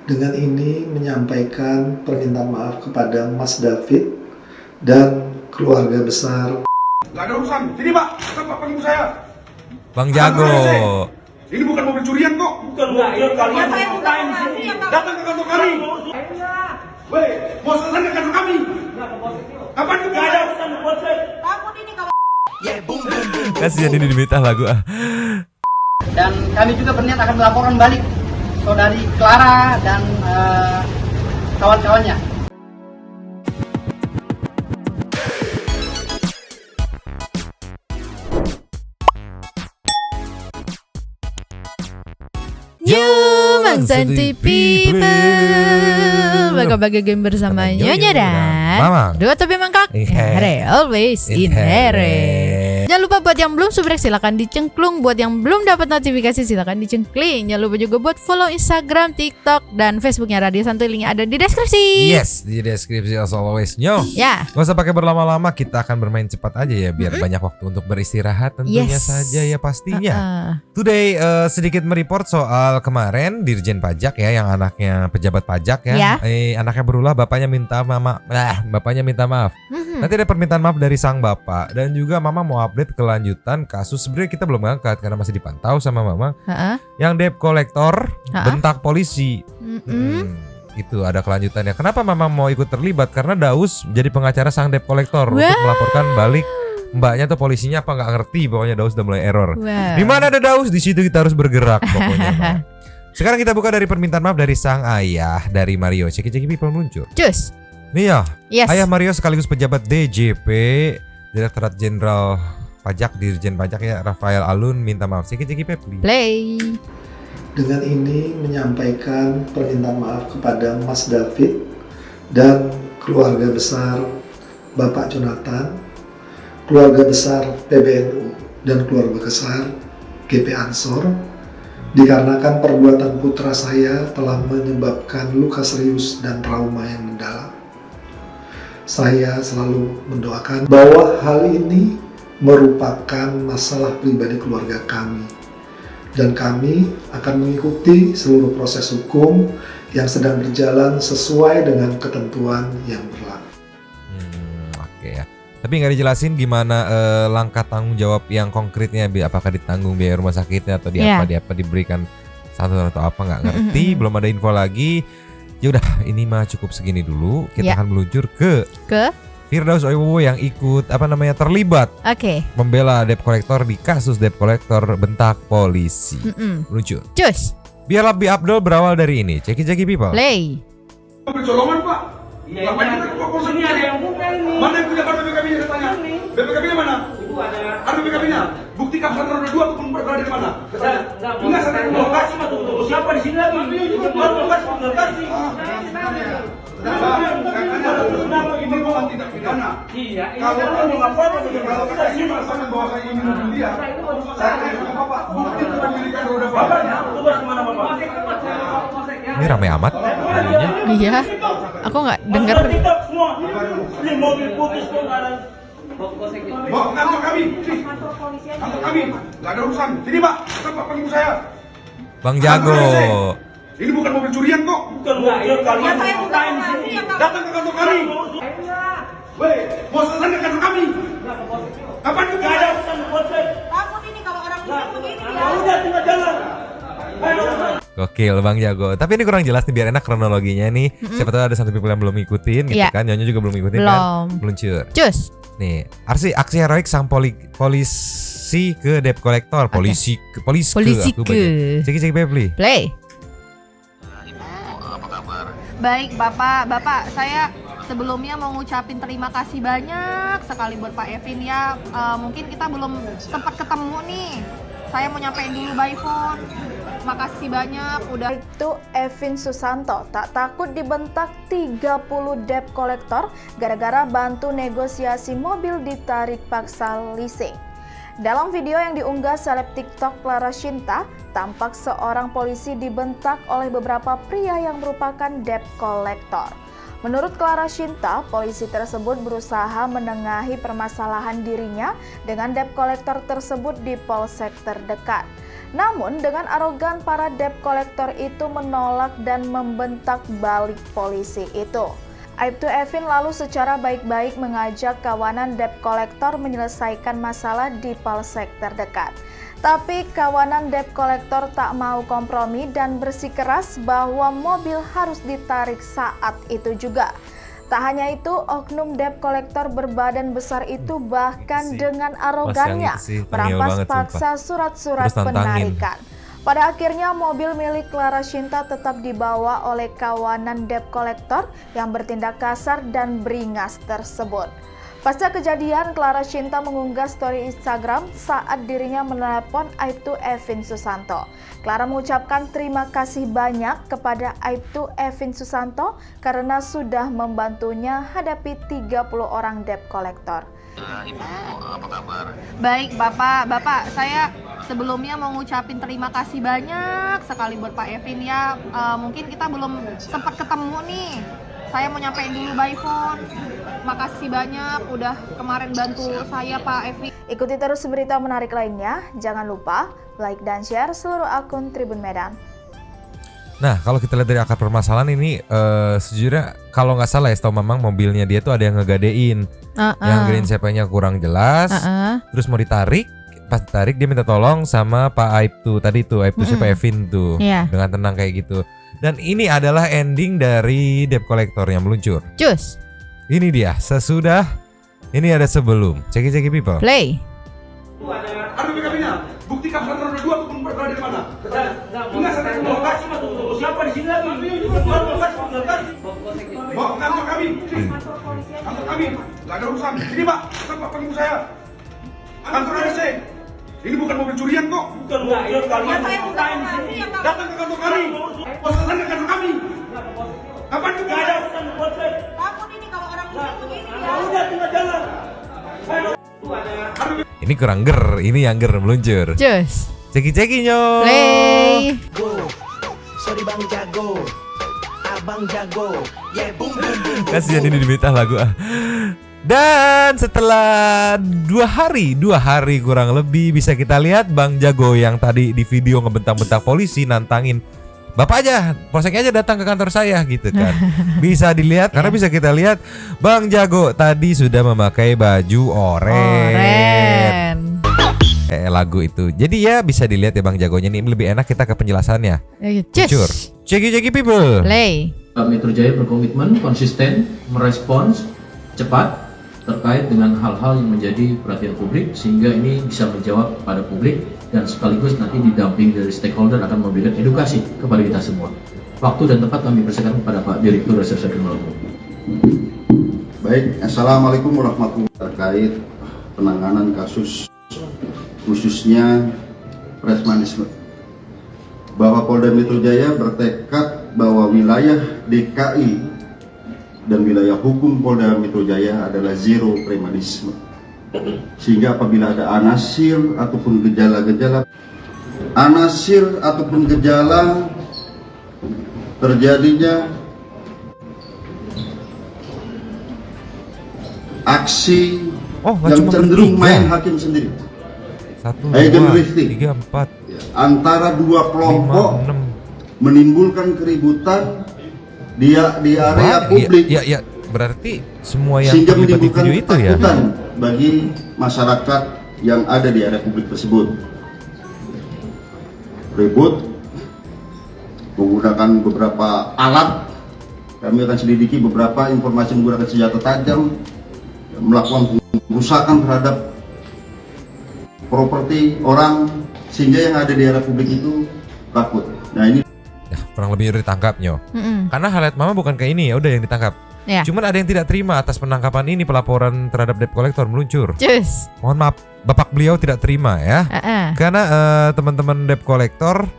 Dengan ini menyampaikan permintaan maaf kepada Mas David dan keluarga besar. Gak ada urusan. Sini Pak, Pak panggil saya. Bang Jago. Ini bukan mobil curian kok. Bukan mobil kalian. Saya bukan kami yang Datang ke kantor kami. Weh, mau selesai ke kantor kami. Kapan itu? Gak ada urusan polsek. takut ini kawan. Kasihan ini diminta lagu ah. Dan kami juga berniat akan melaporkan balik saudari Clara dan kawan-kawannya. Yo, Bang Santi People, baga-baga game bersama Nyonya dan Mama. Dua topi mangkak, Here, always in Here. Jangan lupa buat yang belum subrek silakan dicengklung. Buat yang belum dapat notifikasi silakan dicengkling. Jangan lupa juga buat follow Instagram, TikTok, dan Facebooknya Radio Santuy. Linknya ada di deskripsi. Yes, di deskripsi as always. Nyo, Ya. gak usah pakai berlama-lama, kita akan bermain cepat aja ya, biar banyak waktu untuk beristirahat tentunya Yes. saja ya pastinya. Today sedikit mereport soal kemarin Dirjen Pajak ya, yang anaknya pejabat pajak ya. Anaknya berulah, bapaknya minta maaf. Nanti ada permintaan maaf dari sang bapak, dan juga mama mau update kelanjutan kasus. Sebenarnya kita belum angkat karena masih dipantau sama mama. Yang debt collector bentak polisi. Itu ada kelanjutannya. Kenapa mama mau ikut terlibat? Karena Daus jadi pengacara sang debt collector untuk melaporkan balik mbaknya tuh polisinya apa nggak ngerti. Pokoknya Daus udah mulai error. Di mana ada Daus, di situ kita harus bergerak pokoknya. Mama. Sekarang kita buka dari permintaan maaf dari sang ayah dari Mario. Ceki people meluncur. Cus. Nih ya, Yes. ayah Mario sekaligus pejabat DJP Direktorat Jenderal Pajak, Dirjen Pajak ya, Rafael Alun minta maaf. Ceki people. Play. Dengan ini menyampaikan permintaan maaf kepada Mas David dan keluarga besar Bapak Jonathan, keluarga besar PBNU, dan keluarga besar GP Ansor, dikarenakan perbuatan putra saya telah menyebabkan luka serius dan trauma yang mendalam. Saya selalu mendoakan bahwa hal ini merupakan masalah pribadi keluarga kami, dan kami akan mengikuti seluruh proses hukum yang sedang berjalan sesuai dengan ketentuan yang berlaku. Oke ya. Tapi nggak dijelasin gimana langkah tanggung jawab yang konkretnya, apakah ditanggung biaya rumah sakitnya atau di apa diberikan santunan atau apa, nggak ngerti. Belum ada info lagi. Ya udah, ini mah cukup segini dulu. Kita akan meluncur ke Firdaus Oiwowo yang ikut terlibat membela debt collector di kasus debt collector bentak polisi. Meluncur. Cus. Biar lebih Abdul berawal dari ini. Ceki people. Play. Mobil colongan Pak. Iya, Ngapain kita kok polisi? ini ada yang buka ini. Mana yang punya kartu BPKB-nya katanya? BPKB-nya mana? Ibu ada. Ada BPKB-nya. Bukti kapsul roda 2 ataupun berada di mana? Enggak sampai lokasi mah tuh. Siapa di sini lagi? Lokasi. Kenapa ini bukan tindak pidana? Iya, ini Kalau kan kamu apa kalau saya merasakan bahwa saya ingin membunuh dia, saya akan ikut Bapak. Bukti kepemilikan roda bapaknya. Tugas kemana Bapak? Ini rame amat jadinya. Iya. Aku nggak denger. Kita semua. Ini mobil putih tuh nggak ada. Bawa ke kantor kami. Kantor kami. Gak ada urusan. Sini Pak, Pak panggil saya. Bang Jago. Ini bukan mobil curian kok. Bukan mobil kalian. Saya bukan kami yang Datang ke kantor kami. Weh, mau selesai ke kantor kami. Kapan itu? Gak ada urusan polsek. takut ini kalau orang ini begini Ya udah tinggal jalan. Gokil Bang Jago. Tapi ini kurang jelas nih, biar enak kronologinya nih. Siapa tahu ada satu people yang belum ngikutin gitu kan. Nyonya juga belum ngikutin kan. Meluncur. Cus. Nih, aksi heroik sang polisi ke debt collector. Polisi ke. Ceki Pebli. Play. Baik Bapak, saya sebelumnya mau ngucapin terima kasih banyak sekali buat Pak Evin ya. Mungkin kita belum sempat ketemu nih. Saya mau nyampein dulu by phone. Makasih banyak udah. Itu Evin Susanto tak takut dibentak 30 debt collector gara-gara bantu negosiasi mobil ditarik paksa leasing. Dalam video yang diunggah seleb TikTok Clara Shinta, tampak seorang polisi dibentak oleh beberapa pria yang merupakan debt collector. Menurut Clara Shinta, polisi tersebut berusaha menengahi permasalahan dirinya dengan debt collector tersebut di polsek terdekat. Namun dengan arogan para debt collector itu menolak dan membentak balik polisi itu. Aibtu Evin lalu secara baik-baik mengajak kawanan debt collector menyelesaikan masalah di polsek terdekat. Tapi kawanan debt collector tak mau kompromi dan bersikeras bahwa mobil harus ditarik saat itu juga. Tak hanya itu, oknum debt collector berbadan besar itu bahkan dengan arogannya merampas paksa surat-surat penarikan. Pada akhirnya mobil milik Clara Shinta tetap dibawa oleh kawanan debt collector yang bertindak kasar dan beringas tersebut. Pasca kejadian, Clara Shinta mengunggah story Instagram saat dirinya menelepon Aibtu Evin Susanto. Clara mengucapkan terima kasih banyak kepada Aibtu Evin Susanto karena sudah membantunya hadapi 30 orang debt collector. Ibu, apa kabar? Baik Bapak saya sebelumnya mau ngucapin terima kasih banyak sekali buat Pak Evin ya. Mungkin kita belum sempat ketemu nih. Saya mau nyampein dulu by phone. Makasih banyak udah kemarin bantu saya Pak Evin. Ikuti terus berita menarik lainnya. Jangan lupa like dan share seluruh akun Tribun Medan. Nah, kalau kita lihat dari akar permasalahan ini, sejujurnya kalau nggak salah ya, setahu Mamang mobilnya dia tuh ada yang ngegadein, yang gedein CP-nya kurang jelas, terus mau ditarik, pas ditarik dia minta tolong sama Pak Aibtu tadi tuh, Aibtu CP Evin tuh, dengan tenang kayak gitu. Dan ini adalah ending dari debt collector yang meluncur. Cus. Ini dia, sesudah, ini ada sebelum. Ceki people. Play. Ada BKB-nya. Buktikan saudara roda 2 ataupun berada di mana? Enggak, saya tunggu. Siapa di sini lagi? Bawa ke kantor kami. Kantor kami. Enggak ada urusan. Sini, Pak. Pak panggil saya. Kantor RC. Ini bukan mobil curian kok. Bukan mobil kalian. Datang ke kantor kami. Posesan ke kantor kami. Kapan juga ada? Takut ini kalau orang muslim begini ya. Udah tinggal jalan. Ini kurang ger, ini yang ger meluncur. Cus. Ceki nyo. Play. Sorry Bang Jago. Abang Jago. Yeah, boom boom boom. Kasihan ini diminta lagu. Dan setelah 2 hari kurang lebih bisa kita lihat Bang Jago yang tadi di video ngebentang-bentang polisi nantangin, Bapak aja, polseknya aja datang ke kantor saya gitu kan. Bisa dilihat karena bisa kita lihat Bang Jago tadi sudah memakai baju oren. Lagu itu. Jadi ya bisa dilihat ya Bang Jagonya ini lebih enak kita ke penjelasannya. Jujur. Ceki people. Play. Metro Jaya berkomitmen konsisten merespons cepat terkait dengan hal-hal yang menjadi perhatian publik sehingga ini bisa menjawab kepada publik dan sekaligus nanti didampingi dari stakeholder akan memberikan edukasi kepada kita semua. Waktu dan tempat kami persilakan kepada Pak Direktur Reserse Kriminal Umum. Baik, Assalamualaikum warahmatullahi wabarakatuh. Terkait penanganan kasus khususnya premanisme, bahwa Polda Metro Jaya bertekad bahwa wilayah DKI dan wilayah hukum Polda Metro Jaya adalah zero premanisme. Sehingga apabila ada anasir ataupun gejala-gejala terjadinya aksi yang cenderung main hakim sendiri, 1, 2, 3, 4 antara dua kelompok menimbulkan keributan di area publik. Ya, berarti semua yang sehingga terlibat di menimbulkan video itu ya bagi masyarakat yang ada di area publik tersebut. Ribut menggunakan beberapa alat, kami akan selidiki beberapa informasi menggunakan senjata tajam, melakukan perusakan terhadap properti orang sehingga yang ada di area publik itu takut. Nah ini kurang lebih udah ditangkap Nyo. Karena highlight Mama bukan kayak ini ya udah yang ditangkap. Cuman ada yang tidak terima atas penangkapan ini, pelaporan terhadap debt collector meluncur. Mohon maaf, Bapak beliau tidak terima ya. Karena teman-teman debt collector,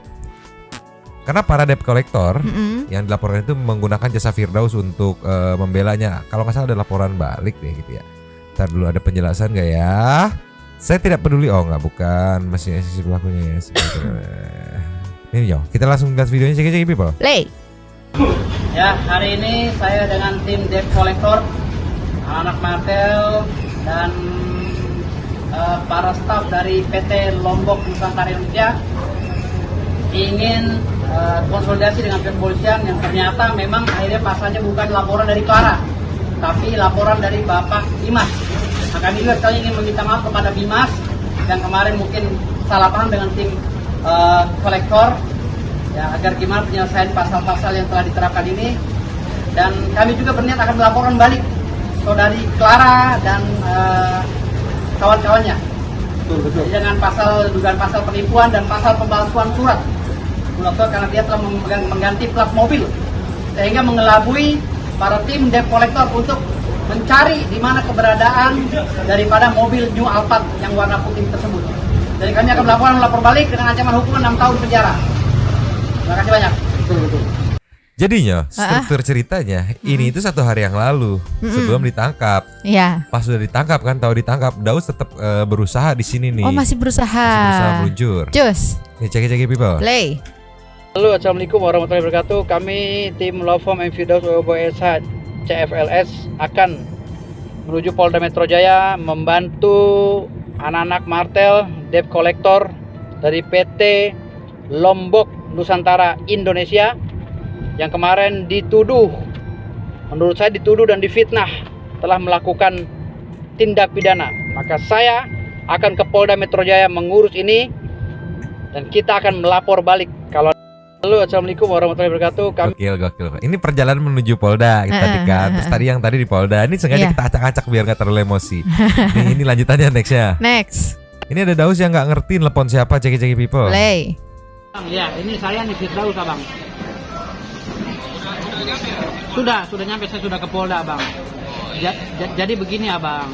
karena para debt collector yang dilaporkan itu menggunakan jasa Firdaus untuk membelanya. Kalau nggak salah ada laporan balik deh gitu ya. Ntar dulu ada penjelasan nggak ya? Saya tidak peduli. Oh nggak, bukan, masih sisi pelakunya ya. Ini yo, kita langsung lihat videonya. Cek people. Play. Ya, hari ini saya dengan tim debt collector, anak Martel dan para staf dari PT Lombok Nusantara Indonesia ingin konsolidasi dengan kepolisian yang ternyata memang akhirnya pasalnya bukan laporan dari Clara, tapi laporan dari Bapak Dimas. Nah, kami juga sekali ingin meminta maaf kepada Dimas yang kemarin mungkin salah paham dengan tim kolektor, ya, agar gimana penyelesaian pasal-pasal yang telah diterapkan ini. Dan kami juga berniat akan melaporkan balik saudari Clara dan kawan-kawannya. Dengan dugaan pasal penipuan dan pasal pemalsuan surat karena dia telah mengganti plat mobil sehingga mengelabui para tim debt collector untuk mencari di mana keberadaan daripada mobil New Alphard yang warna putih tersebut. Jadi kami akan melapor balik dengan ancaman hukuman 6 tahun penjara. Terima kasih banyak. Jadinya struktur ceritanya ini itu 1 hari yang lalu sebelum ditangkap. Iya. Pas sudah ditangkap kan, tahu ditangkap, Daus tetap berusaha di sini nih. Oh, masih berusaha. Masih berusaha meluncur. Cus. Nih, cek people. Play. Halo, assalamualaikum warahmatullahi wabarakatuh. Kami tim Law Firm M. Firdaus WBSH CFLS akan menuju Polda Metro Jaya membantu anak-anak martel debt collector dari PT Lombok Nusantara Indonesia yang kemarin dituduh, menurut saya dituduh dan difitnah telah melakukan tindak pidana. Maka saya akan ke Polda Metro Jaya mengurus ini dan kita akan melapor balik. Kalau halo, assalamualaikum warahmatullahi wabarakatuh. Gokil. Ini perjalanan menuju Polda tadi kan. Terus tadi di Polda. Ini sengaja kita acak-acak biar gak terlalu emosi. Ini lanjutannya nextnya. Next. Ini ada Daus yang gak ngerti telepon siapa, ceki people. Play. Ya, ini saya nih Firdaus, Abang. Sudah nyampe, saya sudah ke Polda, Abang. Jadi begini, Abang.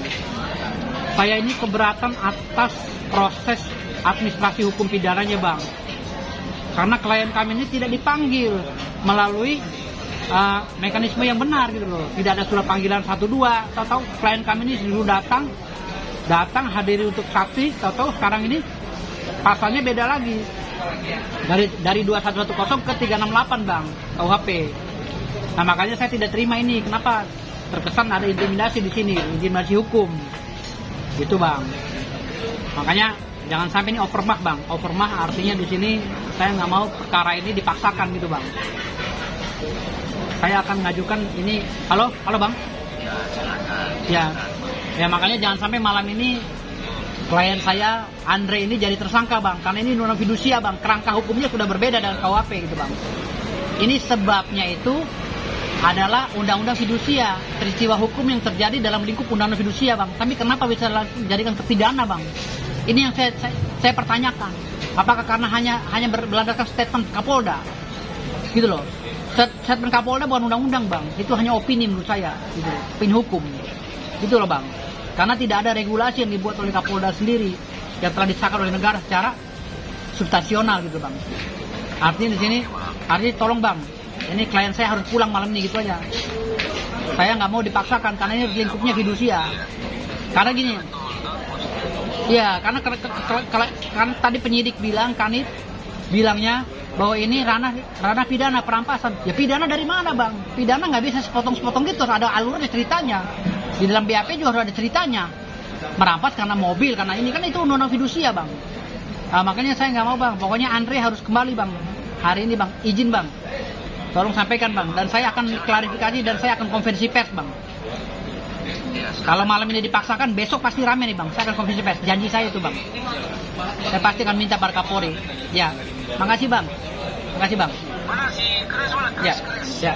Saya ini keberatan atas proses administrasi hukum pidananya, Bang. Karena klien kami ini tidak dipanggil melalui mekanisme yang benar gitu loh. Tidak ada surat panggilan 1-2. Tahu klien kami ini dulu datang hadiri untuk saksi. Tahu sekarang ini pasalnya beda lagi. Dari 2110 ke 368, Bang, KUHP. Nah, makanya saya tidak terima ini. Kenapa? Terkesan ada intimidasi di sini, intimidasi hukum. Gitu, Bang. Makanya jangan sampai ini overmah, Bang. Overmah artinya di sini saya nggak mau perkara ini dipaksakan gitu, Bang. Saya akan mengajukan ini. Halo, Bang. Ya, makanya jangan sampai malam ini klien saya Andre ini jadi tersangka, Bang. Karena ini non fidusia, Bang. Kerangka hukumnya sudah berbeda dengan KUHP gitu, Bang. Ini sebabnya itu adalah undang-undang fidusia, peristiwa hukum yang terjadi dalam lingkup undang-undang fidusia, Bang. Tapi kenapa bisa dijadikan terpidana, Bang? Ini yang saya pertanyakan. Apakah karena hanya berlandaskan statement Kapolda? Gitu loh. Statement Kapolda bukan undang-undang, Bang. Itu hanya opini menurut saya, gitu. Opini hukum. Gitu loh, Bang. Karena tidak ada regulasi yang dibuat oleh Kapolda sendiri yang telah disahkan oleh negara secara substansional gitu, Bang. Artinya di sini, tolong, Bang. Ini klien saya harus pulang malam ini gitu aja. Saya nggak mau dipaksakan karena ini lingkupnya fidusia. Karena gini, ya karena tadi penyidik bilang, Kanit bilangnya bahwa ini ranah pidana perampasan. Ya pidana dari mana, Bang? Pidana nggak bisa sepotong-sepotong gitu, harus ada alurnya ceritanya. Di dalam BAP juga harus ada ceritanya. Merampas karena mobil, karena ini kan itu undang-undang fidusia, Bang. Nah, makanya saya nggak mau, Bang. Pokoknya Andre harus kembali, Bang. Hari ini, Bang. Izin, Bang. Tolong sampaikan, Bang. Dan saya akan klarifikasi dan saya akan konferensi pers, Bang. Kalau malam ini dipaksakan, besok pasti rame nih, Bang. Saya akan konferensi pers. Janji saya itu, Bang. Saya pasti akan minta Pak Kapolri. Ya. Makasih, Bang. Makasih, Bang. Ya.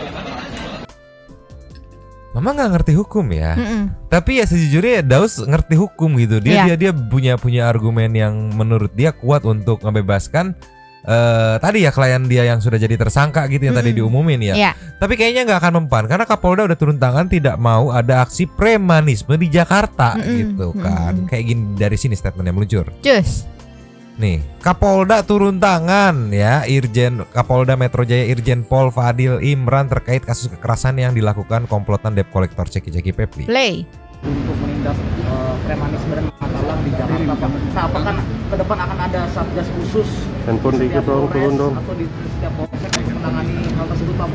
Mama nggak ngerti hukum ya. Tapi ya sejujurnya Daus ngerti hukum gitu. Dia punya argumen yang menurut dia kuat untuk membebaskan tadi ya klien dia yang sudah jadi tersangka gitu yang tadi diumumin ya. Tapi kayaknya nggak akan mempan karena Kapolda udah turun tangan tidak mau ada aksi premanisme di Jakarta gitu kan. Kayak gini dari sini statementnya meluncur. Nih, Kapolda turun tangan ya, Irjen Kapolda Metro Jaya Irjen Pol Fadil Imran terkait kasus kekerasan yang dilakukan komplotan debt collector ceki Pepli. Play. Untuk menindak premanisme dan matalah di Jakarta, Pak. Nah, apakah ke depan akan ada satgas khusus handphone dikit dong, turun dong, atau di setiap polsek untuk menangani hal tersebut, Pak?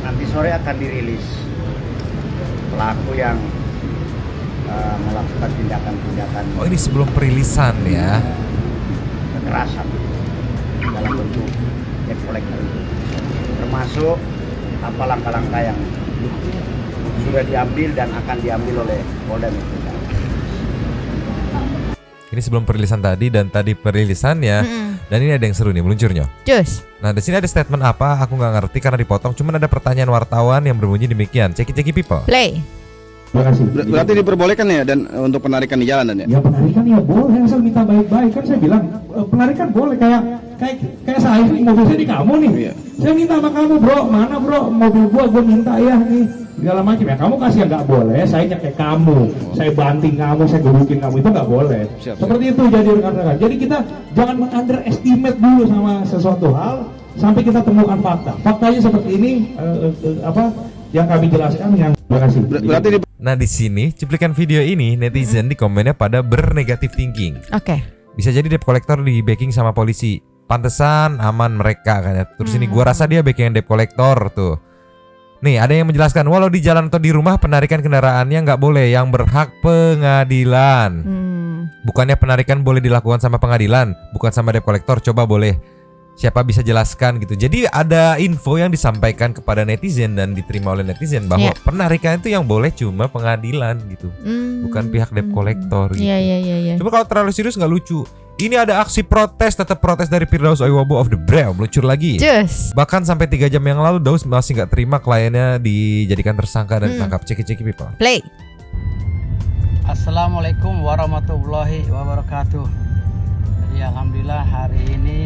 Nanti sore akan dirilis pelaku yang melakukan tindakan-tindakan. Oh, ini sebelum perilisan ya. Kekerasan. dalam bentuk debt collector itu. Termasuk apa langkah-langkah yang sudah diambil dan akan diambil oleh Polda Metro Jaya. Ini sebelum perilisan tadi dan tadi perilisannya. Dan ini ada yang seru nih meluncurnya. Cus. Nah di sini ada statement apa? Aku nggak ngerti karena dipotong. Cuman ada pertanyaan wartawan yang berbunyi demikian. Ceki people. Play. Terima kasih. Berarti diperbolehkan ya dan untuk penarikan di jalan dan ya? Ya penarikan ya boleh, asal minta baik-baik kan saya bilang penarikan boleh kayak saya mobil saya di kamu nih. Iya. Saya minta sama kamu bro, mana bro mobil gua minta ya nih segala macam ya kamu kasih ya nggak boleh, saya nyekek kamu, saya banting kamu, saya gebukin kamu itu nggak boleh. Siap. Seperti itu jadi rekan-rekan. Jadi kita jangan underestimate dulu sama sesuatu hal sampai kita temukan fakta. Faktanya seperti ini yang kami jelaskan yang terima kasih. Berarti Nah di sini cuplikan video ini netizen di komennya pada bernegatif thinking. Oke. Bisa jadi debt collector di backing sama polisi. Pantesan aman mereka katanya. Terus ini gua rasa dia backing debt collector tuh. Nih ada yang menjelaskan walau di jalan atau di rumah penarikan kendaraannya nggak boleh, yang berhak pengadilan. Bukannya penarikan boleh dilakukan sama pengadilan, bukan sama debt collector. Coba boleh. Siapa bisa jelaskan gitu. Jadi ada info yang disampaikan kepada netizen dan diterima oleh netizen bahwa penarikan itu yang boleh cuma pengadilan gitu. Bukan pihak debt collector gitu. Iya. Cuma kalau terlalu serius nggak lucu. Ini ada aksi protes, tetap protes dari Firdaus Aiwabo of the Brave, meluncur lagi. Just. Bahkan sampai 3 jam yang lalu Daus masih nggak terima kliennya dijadikan tersangka dan ditangkap. Ceki people. Play. Assalamualaikum warahmatullahi wabarakatuh. Jadi alhamdulillah hari ini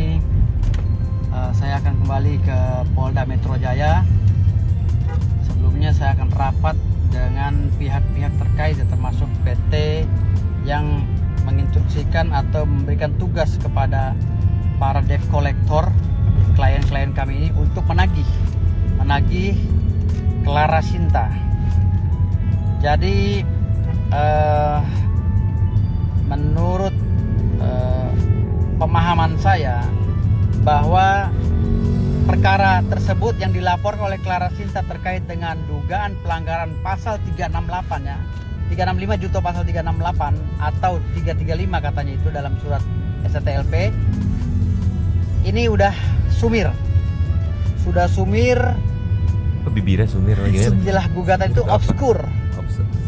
saya akan kembali ke Polda Metro Jaya. Sebelumnya saya akan rapat dengan pihak-pihak terkait termasuk PT yang menginstruksikan atau memberikan tugas kepada para debt collector, klien-klien kami ini untuk menagih Clara Sinta. Jadi menurut pemahaman saya bahwa perkara tersebut yang dilaporkan oleh Clara Sinta terkait dengan dugaan pelanggaran pasal 368 ya. 365 junto pasal 368 atau 335 katanya itu dalam surat STLP. Ini udah sumir. Sudah sumir. Bibirnya sumir lagi. Istilah gugatan itu obskur.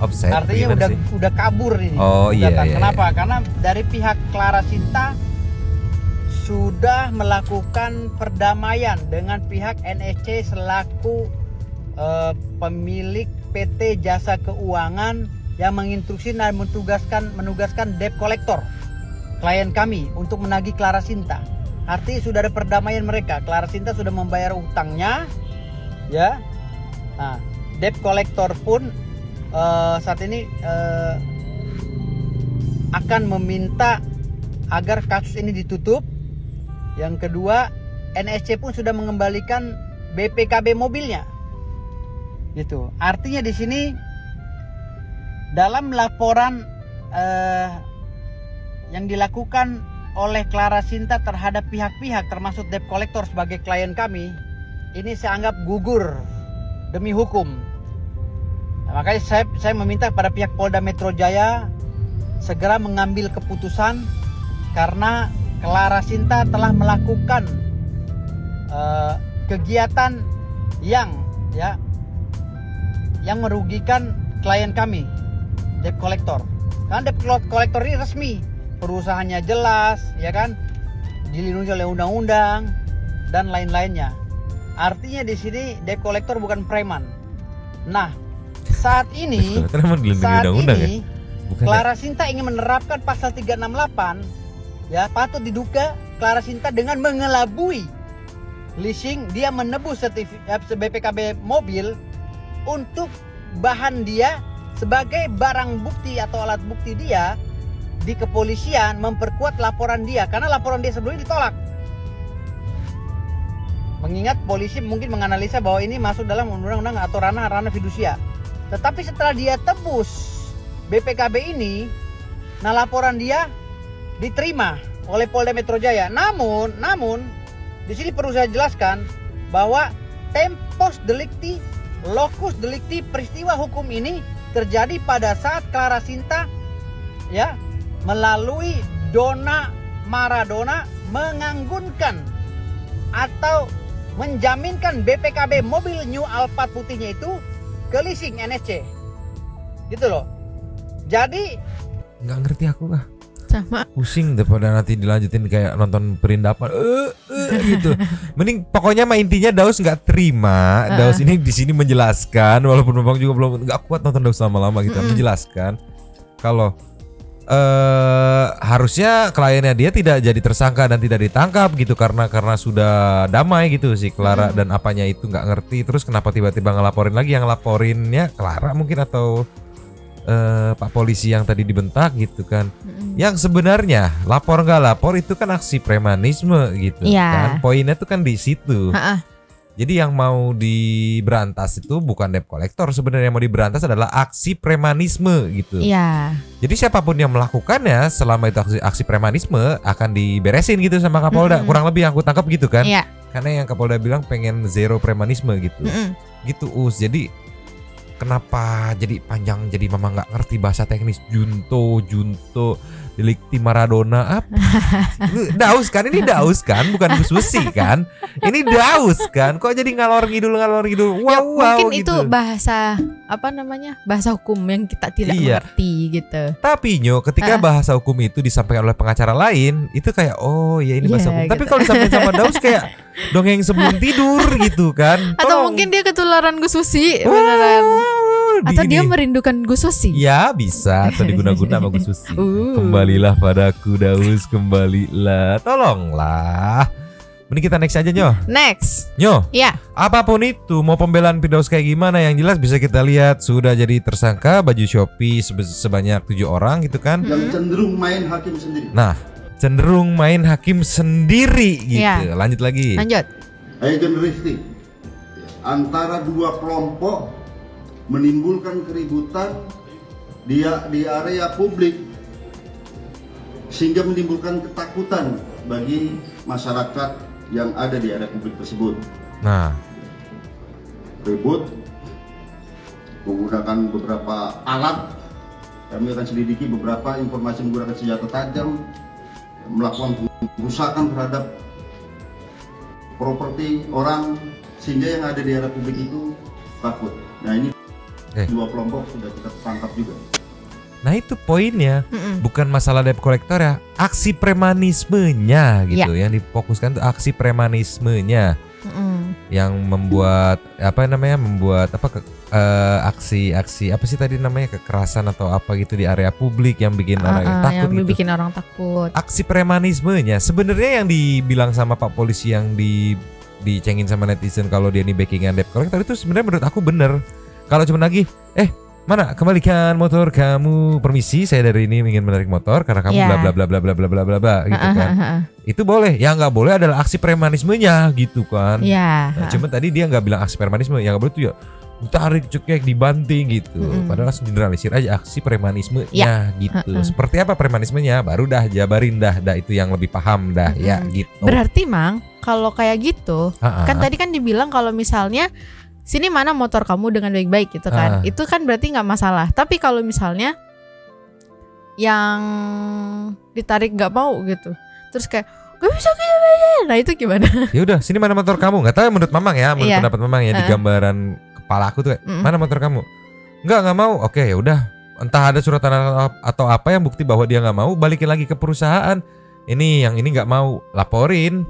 Offset. Artinya udah kabur ini. Oh gugatan. iya. Kenapa? Karena dari pihak Clara Sinta sudah melakukan perdamaian dengan pihak NSC selaku pemilik PT Jasa Keuangan yang menginstruksi dan menugaskan debt collector klien kami untuk menagih Clara Sinta. Artinya sudah ada perdamaian mereka. Clara Sinta sudah membayar utangnya, ya. Nah, debt collector pun saat ini akan meminta agar kasus ini ditutup. Yang kedua, NSC pun sudah mengembalikan BPKB mobilnya. Gitu. Artinya di sini dalam laporan yang dilakukan oleh Clara Sinta terhadap pihak-pihak termasuk debt collector sebagai klien kami, ini saya anggap gugur demi hukum. Nah, makanya saya meminta pada pihak Polda Metro Jaya segera mengambil keputusan karena Clara Sinta telah melakukan kegiatan yang merugikan klien kami, debt collector. Karena debt collector ini resmi, perusahaannya jelas, ya kan, dilindungi oleh undang-undang dan lain-lainnya. Artinya di sini debt collector bukan preman. Nah, saat ini Clara Sinta ingin menerapkan pasal 368, ya, patut diduga Clara Sinta dengan mengelabui leasing, dia menebus sertifikat BPKB mobil untuk bahan dia sebagai barang bukti atau alat bukti dia di kepolisian, memperkuat laporan dia karena laporan dia sebelumnya ditolak. Mengingat polisi mungkin menganalisa bahwa ini masuk dalam undang-undang atau ranah fidusia. Tetapi setelah dia tebus BPKB ini, nah laporan dia diterima oleh Polda Metro Jaya. Namun di sini perlu saya jelaskan bahwa tempus delicti, locus delicti, peristiwa hukum ini terjadi pada saat Clara Sinta, ya, melalui Dona Maradona menganggunkan atau menjaminkan BPKB mobil New Alphard putihnya itu ke leasing NSC. Gitu loh. Jadi nggak ngerti aku lah. Sama. Pusing daripada nanti dilanjutin kayak nonton perindapan gitu. Mending pokoknya mah intinya Daus nggak terima. Daus ini di sini menjelaskan walaupun memang juga belum nggak kuat nonton Daus lama-lama gitu. Menjelaskan kalau harusnya kliennya dia tidak jadi tersangka dan tidak ditangkap gitu karena sudah damai gitu si Clara dan apanya itu nggak ngerti. Terus kenapa tiba-tiba ngelaporin lagi, yang ngelaporinnya Clara mungkin atau Pak polisi yang tadi dibentak gitu kan. Yang sebenarnya lapor nggak lapor itu kan aksi premanisme gitu kan. Poinnya tuh kan di situ. Jadi yang mau diberantas itu bukan debt collector, sebenarnya yang mau diberantas adalah aksi premanisme gitu. Jadi siapapun yang melakukannya selama itu aksi premanisme akan diberesin gitu sama Kapolda. Kurang lebih yang aku tangkap gitu kan. Karena yang Kapolda bilang pengen zero premanisme gitu. Gitu Us. Jadi kenapa jadi panjang, jadi mama nggak ngerti bahasa teknis. Junto delikti Maradona apa? Daus kan, ini Daus kan, bukan Gus Wesi kan? Ini Daus kan? Kok jadi ngalor ngidul? Wow, mungkin gitu. itu bahasa bahasa hukum yang kita tidak mengerti gitu. Tapi ketika bahasa hukum itu disampaikan oleh pengacara lain, itu kayak oh ya ini bahasa hukum. Tapi gitu. kalau disampaikan sama Daus kayak dongeng sebelum tidur gitu kan? Atau mungkin dia ketularan Gus Wesi beneran. Atau dia merindukan Gus Wesi. Ya bisa, atau diguna-guna sama Gus Wesi. Kembalilah padaku Daus, kembalilah. Tolonglah. Mending kita next aja Nyo. Next. Nyo. Iya. Apapun itu, mau pembelaan Firdaus kayak gimana, yang jelas bisa kita lihat sudah jadi tersangka baju Shopee sebanyak 7 orang gitu kan. Yang cenderung main hakim sendiri. Nah, cenderung main hakim sendiri gitu. Lanjut lagi. Lanjut. Agency antara dua kelompok menimbulkan keributan di area publik sehingga menimbulkan ketakutan bagi masyarakat yang ada di area publik tersebut. Nah, ribut menggunakan beberapa alat, kami akan selidiki beberapa informasi menggunakan senjata tajam, melakukan pengerusakan terhadap properti orang sehingga yang ada di area publik itu takut. Nah ini dua kelompok sudah kita tangkap juga. Nah itu poinnya, bukan masalah debt collector ya, aksi premanismenya gitu. Yang difokuskan tuh aksi premanismenya yang membuat aksi apa sih tadi namanya, kekerasan atau apa gitu di area publik yang bikin orang takut yang gitu. bikin orang takut. Aksi premanismenya sebenarnya yang dibilang sama Pak polisi yang dicengin sama netizen kalau dia ini backingan debt collector itu sebenarnya menurut aku bener. Kalau cuma lagi, mana kembalikan motor kamu, permisi saya dari ini ingin menarik motor karena kamu bla bla bla bla bla bla bla bla bla gitu kan. Itu boleh, yang nggak boleh adalah aksi premanismenya gitu kan. Nah, cuma tadi dia nggak bilang aksi premanisme, yang nggak boleh tuh ya ditarik, cekek, dibanting gitu. Padahal langsung generalisir aja aksi premanismenya gitu. Seperti apa premanismenya? Baru dah jabarin dah itu yang lebih paham dah ya gitu. Berarti Mang, kalau kayak gitu, kan tadi kan dibilang kalau misalnya sini mana motor kamu dengan baik-baik gitu kan. Itu kan berarti nggak masalah. Tapi kalau misalnya yang ditarik nggak mau gitu, terus kayak gak bisa gitu, nah itu gimana? Ya udah, sini mana motor kamu? Nggak tahu menurut Mamang ya, menurut pendapat Mamang ya, di gambaran kepala aku tuh kayak, mana motor kamu? Nggak mau. Oke ya udah, entah ada surat tanah atau apa yang bukti bahwa dia nggak mau, balikin lagi ke perusahaan. Yang ini nggak mau, laporin.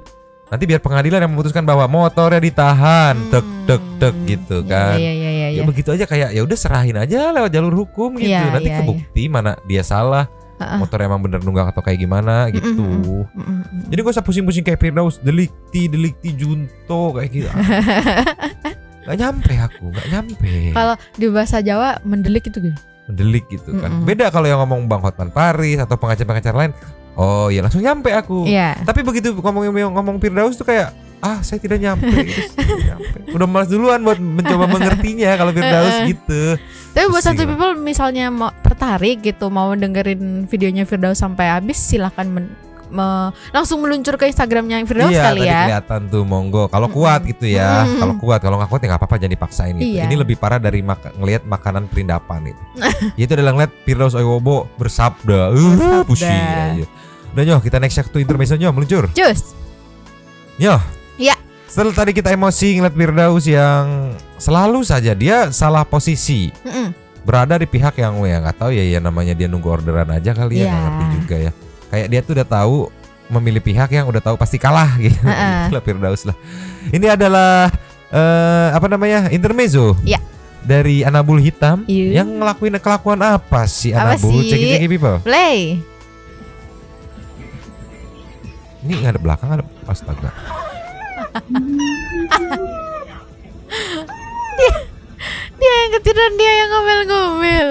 Nanti biar pengadilan yang memutuskan bahwa motornya ditahan, tek gitu kan. Ya begitu aja, kayak ya udah serahin aja lewat jalur hukum gitu. Nanti kebukti mana dia salah, motor emang bener nunggak atau kayak gimana gitu. Jadi gak usah pusing-pusing kayak Firdaus, delikti junto kayak gitu. Gak nyampe aku, gak nyampe. Kalau di bahasa Jawa mendelik itu gitu. Mendelik gitu kan. Beda kalau yang ngomong Bang Hotman Paris atau pengacara-pengacara lain. Oh ya langsung nyampe aku. Tapi begitu ngomong Firdaus tuh kayak saya tidak nyampe gitu. Udah malas duluan buat mencoba mengertinya kalau Firdaus gitu. Tapi buat satu people misalnya mau tertarik gitu, mau dengerin videonya Firdaus sampai habis, silahkan langsung meluncur ke Instagramnya Firdaus kali ya. Iya, kelihatan tuh, monggo. Kalau kuat gitu ya. Kalau kuat, kalau nggak kuat ya nggak apa-apa, jangan dipaksain gitu. Ini lebih parah dari ngelihat makanan perindapan itu. Itu adalah ngeliat Firdaus Oyobo bersabda. Pusing aja. Udah Nyo, kita next to intermezzo Nyo, meluncur. Cus. Nyo. Ya. Setelah tadi kita emosi ngeliat Firdaus yang selalu saja dia salah posisi. Berada di pihak yang nggak tahu ya namanya dia nunggu orderan aja kali ya, nggak ngerti juga ya. Kayak dia tuh udah tahu memilih pihak yang udah tahu pasti kalah gitu. Itulah Firdaus lah. Ini adalah apa namanya? Intermezzo. Ya. Dari Anabul Hitam yang ngelakuin kelakuan apa sih Anabul? Cek people. Play. Ini nggak ada belakang, ada astaga. dia yang ketiduran, dia yang ngomel-ngomel.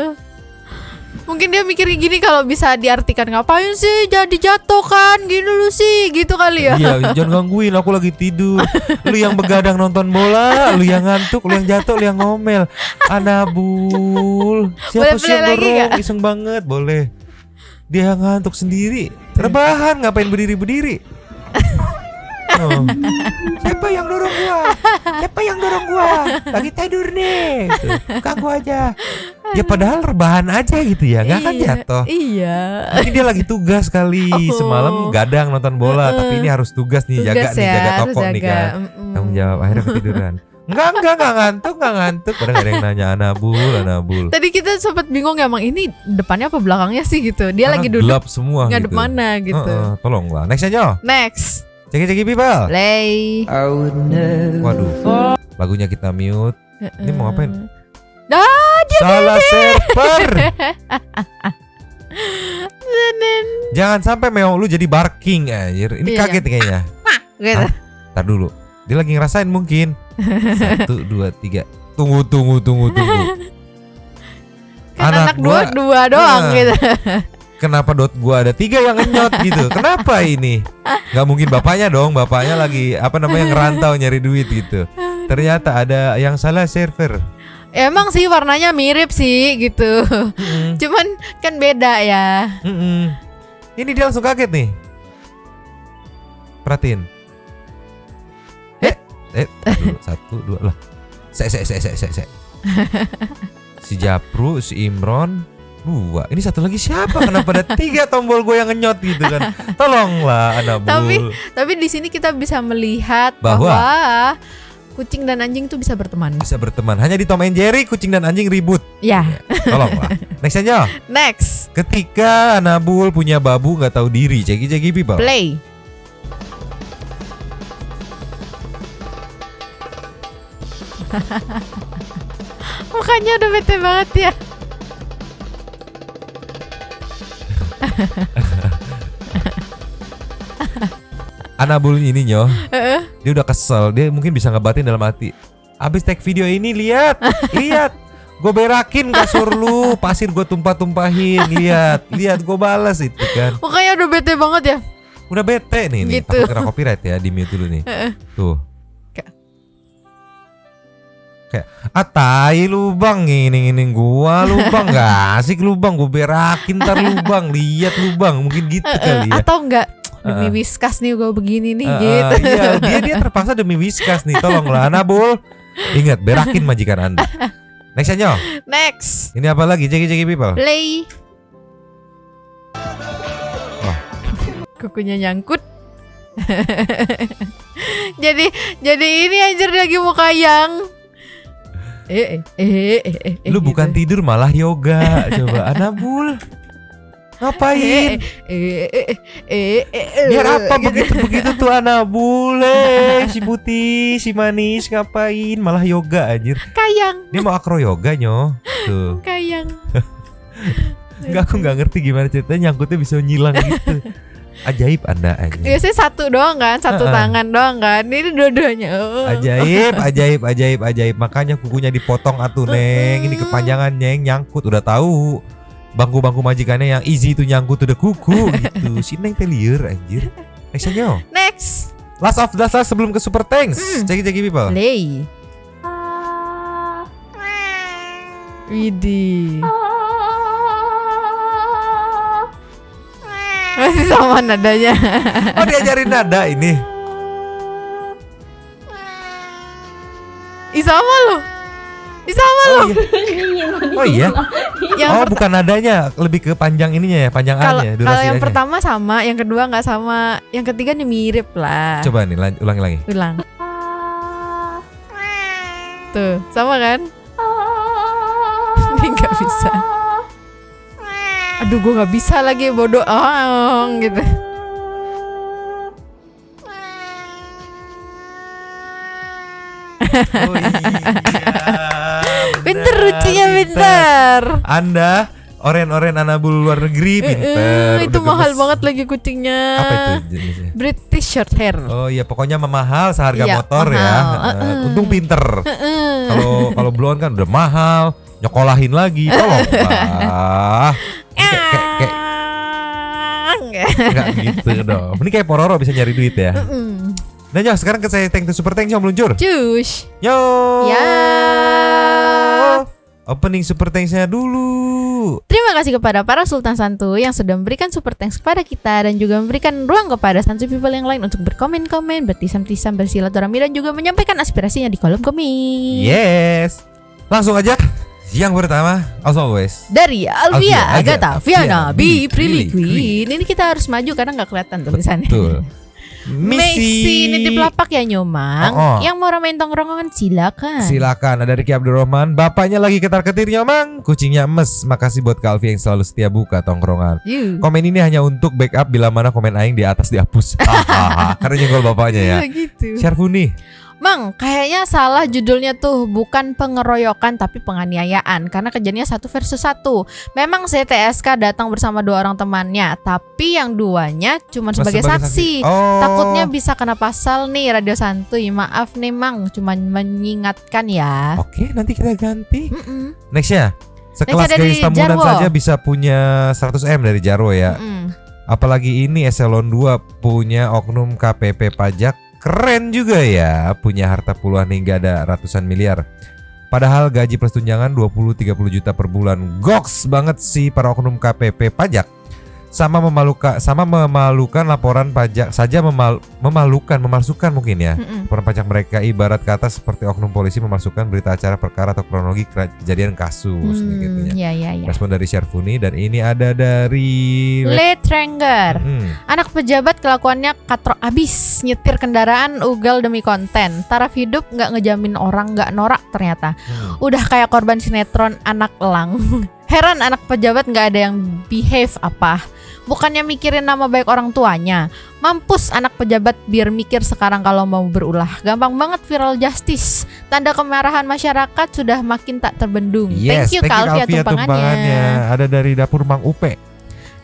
Mungkin dia mikirnya gini, kalau bisa diartikan, ngapain sih jadi jatuh kan gini lu sih, gitu kali ya. Iya, jangan gangguin, aku lagi tidur. Lu yang begadang nonton bola, lu yang ngantuk, lu yang jatuh, lu yang ngomel. Anabul, siapa sih yang dorong? Iseng banget, boleh. Dia ngantuk sendiri, rebahan, ngapain berdiri-berdiri? Oh. Siapa yang dorong gua? Siapa yang dorong gua? Lagi tidur nih. Ganggu aja. Ya padahal rebahan aja gitu ya, nggak akan jatuh. Iya. Mungkin dia lagi tugas kali, semalam gadang nonton bola, tapi ini harus tugas nih, tugas jaga toko nih kan. Tanggung jawab, akhirnya ketiduran. Enggak ngantuk. Padahal gak ada yang nanya Anabul. Tadi kita sempat bingung ya, emang ini depannya apa belakangnya sih gitu. Dia lagi duduk gelap semua ngadep gitu. Mana gitu. Tolonglah. Next aja. Next. Ceki people. Play. Waduh. Lagunya kita mute. Ini mau ngapain? Dia salah server. Jangan sampai Meo lu jadi barking anjir. Ini kaget kayaknya. Gitu. Ntar dulu. Dia lagi ngerasain mungkin. 1, 2, 3. Tunggu. Kan anak dua doang gitu. Kenapa dot gua ada 3 yang ngenyot gitu? Kenapa ini? Gak mungkin bapaknya dong. Bapaknya lagi ngerantau nyari duit gitu. Ternyata ada yang salah server. Emang sih warnanya mirip sih gitu. Cuman kan beda ya. Ini dia langsung kaget nih. Perhatiin. 1, 2 lah. Si Japru, si Imron, 2. Ini satu lagi siapa? Kenapa ada 3 tombol gue yang ngenyot gitu kan? Tolonglah Anabul. Tapi di sini kita bisa melihat bahwa kucing dan anjing tuh bisa berteman. Hanya di Tom and Jerry kucing dan anjing ribut. Ya. Tolonglah. Next aja. Next. Ketika Anabul punya babu nggak tahu diri, Ceki people. Play. Mukanya udah bete banget ya. Anabul ini dia udah kesel, dia mungkin bisa ngebatin dalam hati. Abis take video ini lihat, gue berakin kasur lu, pasir gue tumpahin, lihat gue balas itu kan. Mukanya udah bete banget ya. Udah bete nih, gitu. Takut kena copyright ya, di mute dulu nih. Tuh. Kayak tai lubang ini gua lubang gak asik lubang gue berakin ntar lubang lihat lubang mungkin gitu kali ya. Atau enggak demi Whiskas nih gue begini nih gitu. Iya dia terpaksa demi Whiskas nih, tolonglah Anabul. Ingat berakin majikan Anda. Next aja. Next. Ini apa lagi Ceki people? Play. Kukunya nyangkut. jadi ini anjir lagi mau kayang. Lu bukan tidur malah yoga. Coba Anabul ngapain? Biar apa begitu tuh Anabul? Si putih, si manis ngapain? Malah yoga anjir. Kayang. Dia mau akro yoga nyo. Tuh. Kayang. Aku nggak ngerti gimana ceritanya nyangkutnya bisa nyilang gitu. Ajaib Anda aja. Biasanya satu doang kan, satu tangan doang kan. Ini dua-duanya. Ajaib. Makanya kukunya dipotong atuh Neng. Ini kepanjangan Neng, nyangkut udah tahu. Bangku-bangku majikannya yang easy itu nyangkut udah kuku gitu. Si Neng teliur anjir. Next aja. Next. Last of the last sebelum ke Super Thanks. Ceki people. Play. Widih. Masih sama nadanya. Oh diajarin nada ini. Sama lo. Oh iya. Bukan nadanya, lebih ke panjang ininya ya, panjang A-nya. Kalau yang pertama sama, yang kedua nggak sama, yang ketiga nih mirip lah. Coba nih ulangi. Ulang. Tuh, sama kan? Ini nggak bisa. Aduh, gue nggak bisa lagi bodoh gitu. Oh iya. Pinter lucunya pinter. Anda oren-oren anabul luar negeri pinter. Itu udah mahal gemes. banget lagi kucingnya. Apa itu jenisnya? British short hair. Oh iya, pokoknya mahal seharga Iya, motor mahal. ya. Untung pinter. Kalau blonde kan udah mahal, nyokolahin lagi. Tolong lah. Kayak enggak gitu dong. Ini kayak Pororo bisa nyari duit ya. Nah, Nyos, sekarang ke saya Thank to Super Thanks yang meluncur. Cus. Yo. Ya. Opening Super Thanks-nya dulu. Terima kasih kepada para Sultan Santu yang sudah memberikan super thanks kepada kita dan juga memberikan ruang kepada Santu people yang lain untuk berkomen-komen, bertisam-tisam, bersilaturahmi dan juga menyampaikan aspirasinya di kolom komen. Yes. Langsung aja. Yang pertama, as always, Dari Alvia Agatha Fiana B. Prilly Queen. Ini kita harus maju karena nggak kelihatan tulisannya. Betul. Messi nitip lapak ya Nyomang. Yang mau ramein tongkrongan silakan. Silakan. Ada Ricky Abdurrahman. Bapaknya lagi ketar-ketir Nyomang. Kucingnya emes. Makasih buat Kak Alfi yang selalu setia buka tongkrongan. Komen ini hanya untuk backup bila mana komen aing di atas dihapus. Karena nyenggol bapaknya ya. Gitu. Syarfuni. Mang, kayaknya salah judulnya tuh, bukan pengeroyokan tapi penganiayaan karena kejadiannya 1 versus 1. Memang CTSK datang bersama 2 orang temannya, tapi yang duanya cuma sebagai saksi. Takutnya bisa kena pasal nih Radio Santuy. Maaf nih Mang, cuma mengingatkan ya. Oke, nanti kita ganti. Nextnya, sekelas dari Gayus Tambunan Jarwo saja bisa punya 100M dari Jarwo ya. Apalagi ini Eselon 2 punya oknum KPP pajak. Keren juga ya, punya harta puluhan hingga ada ratusan miliar. Padahal gaji plus tunjangan 20-30 juta per bulan. Goks banget sih para oknum KPP pajak. Sama memalukan laporan pajak saja memalsukan mungkin ya. Laporan pajak mereka ibarat kata seperti oknum polisi memasukkan berita acara perkara atau kronologi kejadian kasus gitu ya. Respon dari Syarfuni dan ini ada dari Le Trenger. Anak pejabat kelakuannya katrok abis, nyetir kendaraan ugal demi konten. Taraf hidup nggak ngejamin orang nggak norak ternyata. Udah kayak korban sinetron anak elang. Heran anak pejabat nggak ada yang behave apa. Bukannya mikirin nama baik orang tuanya. Mampus anak pejabat biar mikir sekarang kalau mau berulah. Gampang banget viral justice. Tanda kemarahan masyarakat sudah makin tak terbendung. Yes, thank you Kak Alfia tumpangannya. Ada dari dapur Mang Upe.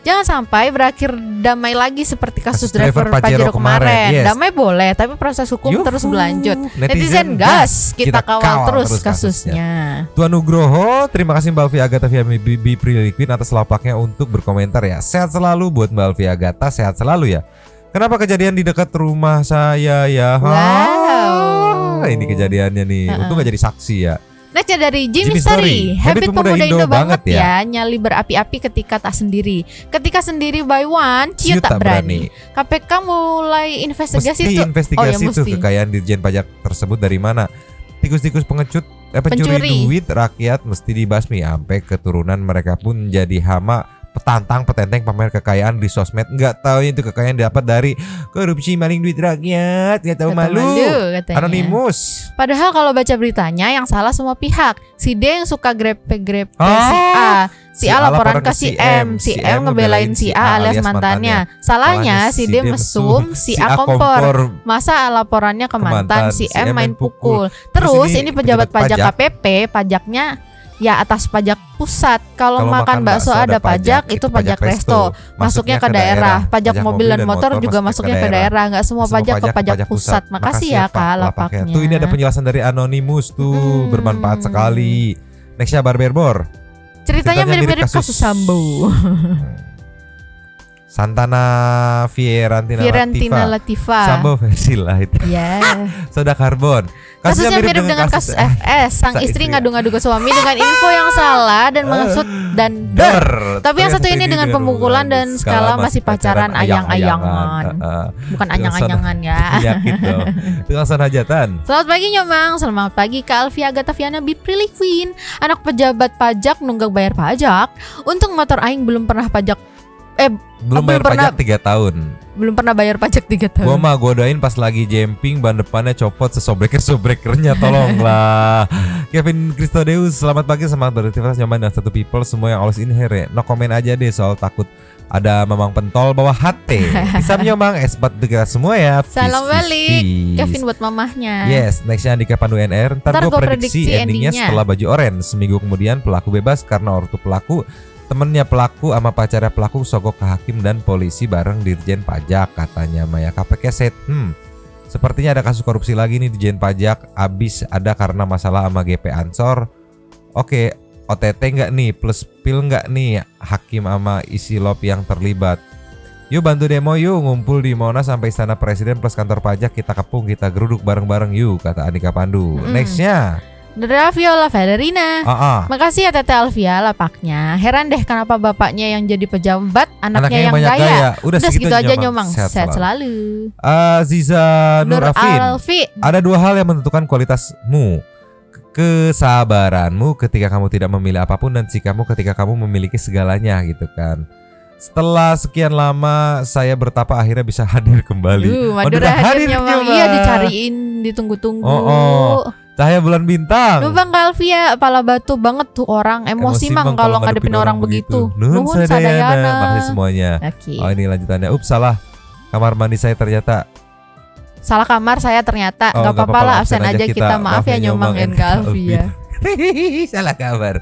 Jangan sampai berakhir damai lagi seperti kasus driver Pajero kemarin. Yes. Damai boleh, tapi proses hukum terus berlanjut. Netizen gas, kita kawal terus kasusnya. Tuan Nugroho, terima kasih Mbak Alfia Agatha via B Prilly Queen atas lapaknya untuk berkomentar ya. Sehat selalu buat Mbak Alfia Agatha, sehat selalu ya. Kenapa kejadian di dekat rumah saya ya? Wow. Ini kejadiannya nih. Untung gak jadi saksi ya. Nextnya dari Jimmy Story. Habit pemuda Indo banget ya. Nyali berapi-api ketika tak sendiri. Ketika sendiri by one, ciut tak berani. KPK mulai investigasi tuh kekayaan Dirjen Pajak tersebut dari mana. Tikus-tikus pencuri duit rakyat mesti dibasmi. Sampai keturunan mereka pun jadi hama. Petenteng pamer kekayaan di sosmed. Nggak tahu itu kekayaan dapat dari korupsi maling duit rakyat. Nggak tahu malu Anonimus. Padahal kalau baca beritanya yang salah semua pihak. Si D yang suka grepe si A. Si A laporan ke si M. Si M ngebelain si A alias mantannya. Salahnya si D mesum, si A kompor. Masa laporannya ke mantan, si M main pukul. Terus ini pejabat pajak KPP pajaknya ya atas pajak pusat. Kalau makan bakso ada pajak, itu pajak resto. Masuknya ke daerah. Pajak mobil dan motor juga masuknya ke daerah. Nggak semua pajak ke pajak pusat. Makasih ya Kak lapaknya. Tuh ini ada penjelasan dari Anonymous tuh, bermanfaat sekali. Nextnya Barberbor. Ceritanya mirip-mirip kasus Sambo. Santana Fierantina Latifa. Sambo versi lah itu. Soda Karbon. Kasusnya mirip dengan kasus FS. Sang istri ngadu-ngadu ke suami dengan info yang salah dan maksud dan dor. Tapi yang satu ini dengan pemukulan dan skala masih pacaran ayang-ayangan. Bukan anyang-anyangan ya. Tukang hajatan. Selamat pagi Nyomang. Selamat pagi Kak Alfia Agatha Fiana B Prilly Queen. Anak pejabat pajak nunggak bayar pajak. Untung motor aing belum pernah pajak Belum bayar pajak 3 tahun. Belum pernah bayar pajak 3 tahun. Gua mah godain pas lagi jumping, ban depannya copot, sesobreker-sobrekernya, tolonglah. Kevin Christodeus, selamat pagi, semangat beraktivitas nyoman dan satu people semua yang always in here. No komen aja deh soal takut ada Mamang Pentol bawa HT. Bisa Nyomang, esbat dekat semua ya. Salam balik Kevin buat mamahnya. Yes, nextnya Andika Pandu NR. Ntar gue prediksi endingnya setelah baju orange. Seminggu kemudian pelaku bebas karena ortu pelaku, temennya pelaku sama pacarnya pelaku sogok ke hakim dan polisi bareng Dirjen Pajak, katanya Maya KPK set. Sepertinya ada kasus korupsi lagi nih Dirjen Pajak. Abis ada karena masalah sama GP Ansor. Oke, OTT nggak nih, plus pil nggak nih hakim sama isi lop yang terlibat. Yuk bantu demo yuk, ngumpul di Monas sampai Istana Presiden plus kantor pajak, kita kepung, kita geruduk bareng-bareng yuk, kata Andika Pandu. Nextnya dari Alviola Federina. Makasih ya Tete Alvia lapaknya. Heran deh kenapa bapaknya yang jadi pejabat, anaknya yang gaya. Udah segitu aja Nyomang. Sehat selalu. Ziza Nur Afin. Ada 2 hal yang menentukan kualitasmu. Kesabaranmu ketika kamu tidak memilih apapun dan sikapmu ketika kamu memiliki segalanya gitu kan. Setelah sekian lama saya bertapa akhirnya bisa hadir kembali. Madura hadir Nyomang. Iya, dicariin, ditunggu-tunggu. Cahaya bulan bintang. Bang Kalvia, kepala batu banget tuh orang. Emosi mang kalau ngadepin orang begitu. Nuhun sadayana. Makasih semuanya. Oh ini lanjutannya. Salah kamar mandi saya ternyata. Salah kamar saya ternyata. Gak apa-apa lah, absen aja kita. Maaf ya Nyomang dan Kalvia. Salah kabar.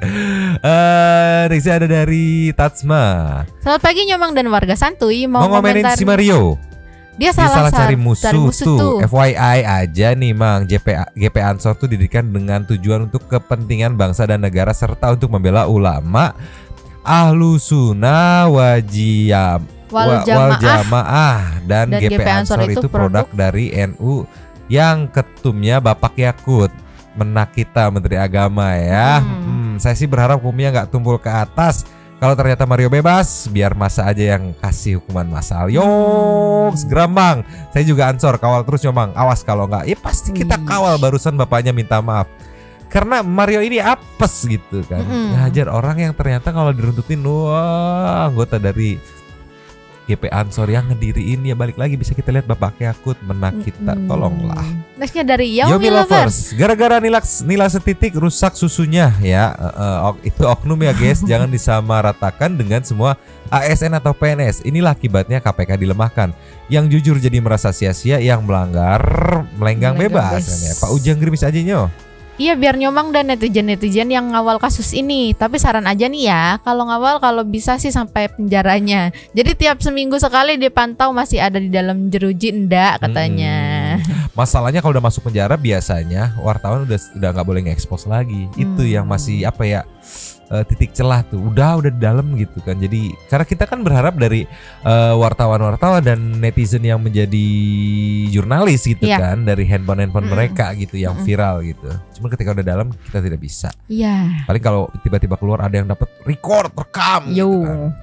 Next ada dari Tatsma. Selamat pagi Nyomang dan warga santuy. Mau ngomenin si Mario. Dia salah cari musuh tuh. FYI aja nih Mang, GP Ansor tuh didirikan dengan tujuan untuk kepentingan bangsa dan negara serta untuk membela ulama, ahlu sunnah, wal jamaah dan GP Ansor itu produk dari NU yang ketumnya Bapak Yakut, menak kita Menteri Agama ya. Saya sih berharap hukumnya nggak tumpul ke atas. Kalau ternyata Mario bebas, biar masa aja yang kasih hukuman massal. Segera Mang. Saya juga Ansor, kawal terus Nyomang. Awas kalau nggak, ya pasti kita kawal. Barusan bapaknya minta maaf karena Mario ini apes gitu kan. Ngajar orang yang ternyata kalau diruntutin, wah anggota dari GP Ansor yang ngediriin, ya balik lagi bisa kita lihat Bapak Yakut menak kita, tolonglah. Nextnya dari Yomi Lovers. Gara-gara nila setitik rusak susunya ya. Itu oknum ya guys. Jangan disamaratakan dengan semua ASN atau PNS. Inilah akibatnya KPK dilemahkan. Yang jujur jadi merasa sia-sia, yang melanggar melenggang bebas. Pak Ujang Grimis aja nyo. Iya, biar Nyomang dan netizen-netizen yang ngawal kasus ini. Tapi saran aja nih ya, kalau ngawal kalau bisa sih sampai penjaranya. Jadi tiap seminggu sekali dipantau masih ada di dalam jeruji enggak katanya. Masalahnya kalau udah masuk penjara biasanya wartawan udah nggak boleh nge-expose lagi. Itu yang masih apa ya, titik celah tuh. Udah di dalam gitu kan. Jadi karena kita kan berharap dari wartawan-wartawan dan netizen yang menjadi jurnalis gitu kan, dari handphone mereka gitu yang viral gitu. Cuma ketika udah dalam kita tidak bisa. Paling kalau tiba-tiba keluar ada yang dapat record, rekam gitu kan.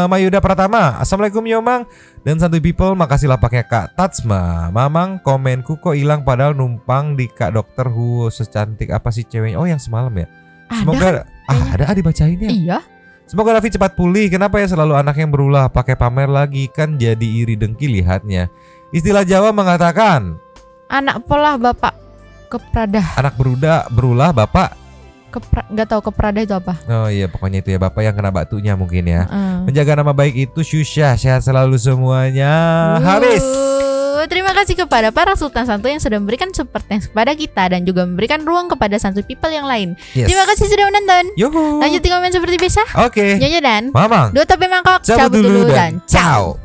Mayuda Pratama, Assalamualaikum Nyomang dan santuy people, makasih lapaknya Kak Tatsma. Mamang komenku kok hilang padahal numpang di Kak Dokter Hu, secantik apa sih ceweknya? Oh yang semalam ya. Semoga ada dibacain ya. Iya. Semoga Raffi cepat pulih. Kenapa ya selalu anak yang berulah pakai pamer lagi, kan jadi iri dengki lihatnya. Istilah Jawa mengatakan anak polah bapak kepradah. Anak berulah bapak nggak tahu keprada itu apa. Oh iya, pokoknya itu ya, bapak yang kena batunya mungkin ya. Menjaga nama baik itu susah. Sehat selalu semuanya. Habis. Terima kasih kepada para Sultan Santuy yang sudah memberikan support kepada kita dan juga memberikan ruang kepada santuy people yang lain. Terima kasih sudah menonton. Lanjut komen seperti biasa. Oke. Nyonya dan Mamang. Dua Topi Mangkok cabut dulu dan ciao.